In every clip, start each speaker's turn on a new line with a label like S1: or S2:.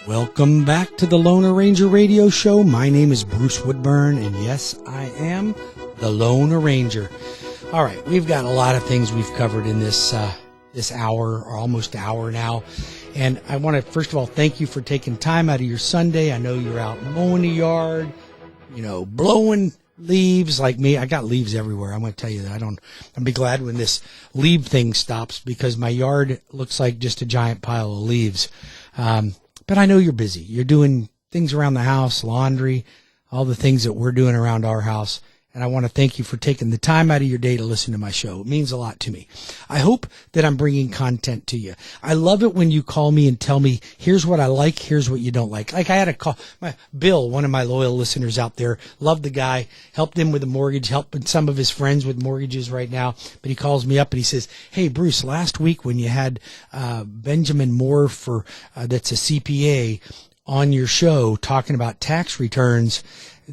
S1: Welcome back to the Lone Ranger Radio Show. My name is Bruce Woodburn, and yes, I am the Lone Ranger. All right, we've got a lot of things we've covered in this hour, or almost hour now. And I want to, first of all, thank you for taking time out of your Sunday. I know you're out mowing the yard, blowing leaves like me. I got leaves everywhere. I'm going to tell you that. I'll be glad when this leaf thing stops, because my yard looks like just a giant pile of leaves. But I know you're busy. You're doing things around the house, laundry, all the things that we're doing around our house. And I want to thank you for taking the time out of your day to listen to my show. It means a lot to me. I hope that I'm bringing content to you. I love it when you call me and tell me, here's what I like, here's what you don't like. Like I had a call, Bill, one of my loyal listeners out there, loved the guy, helped him with a mortgage, helping some of his friends with mortgages right now. But he calls me up and he says, hey, Bruce, last week when you had Benjamin Moore that's a CPA on your show talking about tax returns,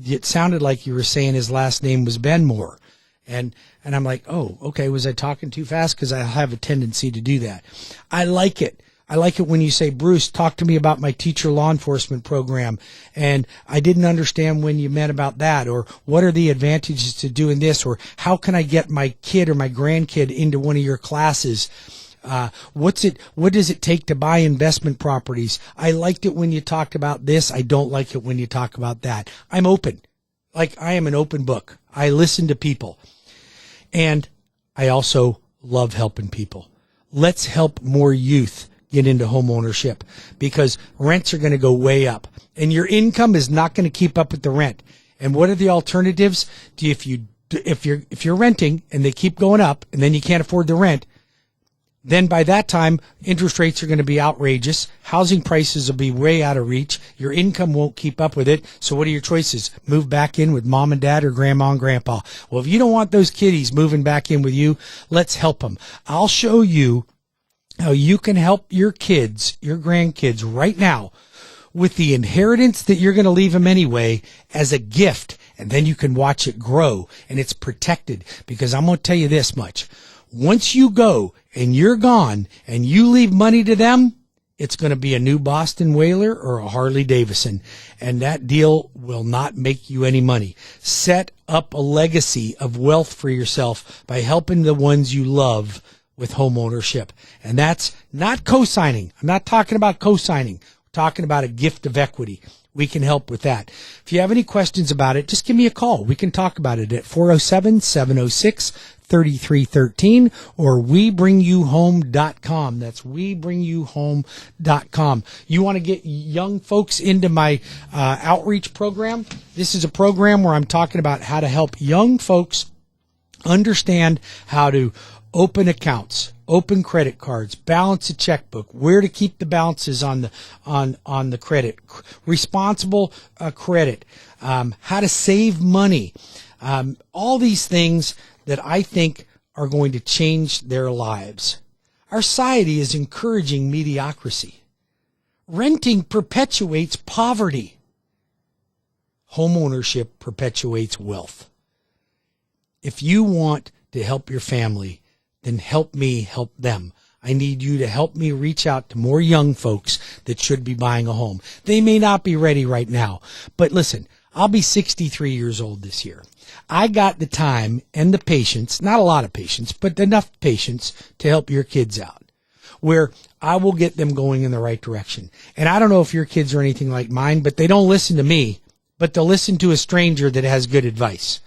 S1: it sounded like you were saying his last name was Ben Moore. And I'm like, oh, okay, was I talking too fast? Because I have a tendency to do that. I like it. I like it when you say, Bruce, talk to me about my teacher law enforcement program. And I didn't understand when you meant about that, or what are the advantages to doing this, or how can I get my kid or my grandkid into one of your classes? What does it take to buy investment properties? I liked it when you talked about this. I don't like it when you talk about that. I'm open. Like I am an open book. I listen to people. And I also love helping people. Let's help more youth get into home ownership, because rents are going to go way up and your income is not going to keep up with the rent. And what are the alternatives? If you're renting and they keep going up and then you can't afford the rent, then by that time, interest rates are going to be outrageous. Housing prices will be way out of reach. Your income won't keep up with it. So what are your choices? Move back in with mom and dad or grandma and grandpa. Well, if you don't want those kiddies moving back in with you, let's help them. I'll show you how you can help your kids, your grandkids right now with the inheritance that you're going to leave them anyway as a gift. And then you can watch it grow and it's protected, because I'm going to tell you this much. Once you go and you're gone and you leave money to them, it's going to be a new Boston Whaler or a Harley Davidson. And that deal will not make you any money. Set up a legacy of wealth for yourself by helping the ones you love with home ownership. And that's not co-signing. I'm not talking about co-signing. We're talking about a gift of equity. We can help with that. If you have any questions about it, just give me a call. We can talk about it at 407-706-3313 or WeBringYouHome.com. That's WeBringYouHome.com. You want to get young folks into my outreach program? This is a program where I'm talking about how to help young folks understand how to open accounts, open credit cards, balance a checkbook, where to keep the balances on the credit, responsible credit, how to save money, all these things that I think are going to change their lives. Our society is encouraging mediocrity. Renting perpetuates poverty. Homeownership perpetuates wealth. If you want to help your family, then help me help them. I need you to help me reach out to more young folks that should be buying a home. They may not be ready right now, but listen, I'll be 63 years old this year. I got the time and the patience, not a lot of patience, but enough patience to help your kids out, where I will get them going in the right direction. And I don't know if your kids are anything like mine, but they don't listen to me, but they'll listen to a stranger that has good advice.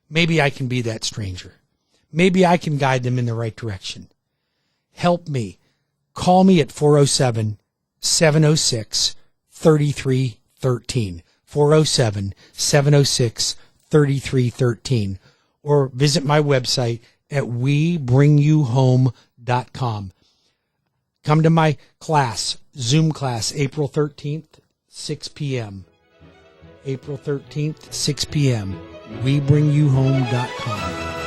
S1: Maybe I can be that stranger. Maybe I can guide them in the right direction. Help me. Call me at 407-706-3313. 407-706-3313. Or visit my website at WeBringYouHome.com. Come to my class, Zoom class, April 13th, 6 p.m. April 13th, 6 p.m. WeBringYouHome.com.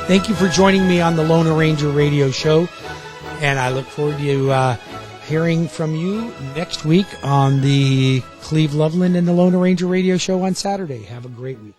S1: Thank you for joining me on the Lone Ranger Radio Show, and I look forward to hearing from you next week on the Cleve Loveland and the Lone Ranger Radio Show on Saturday. Have a great week.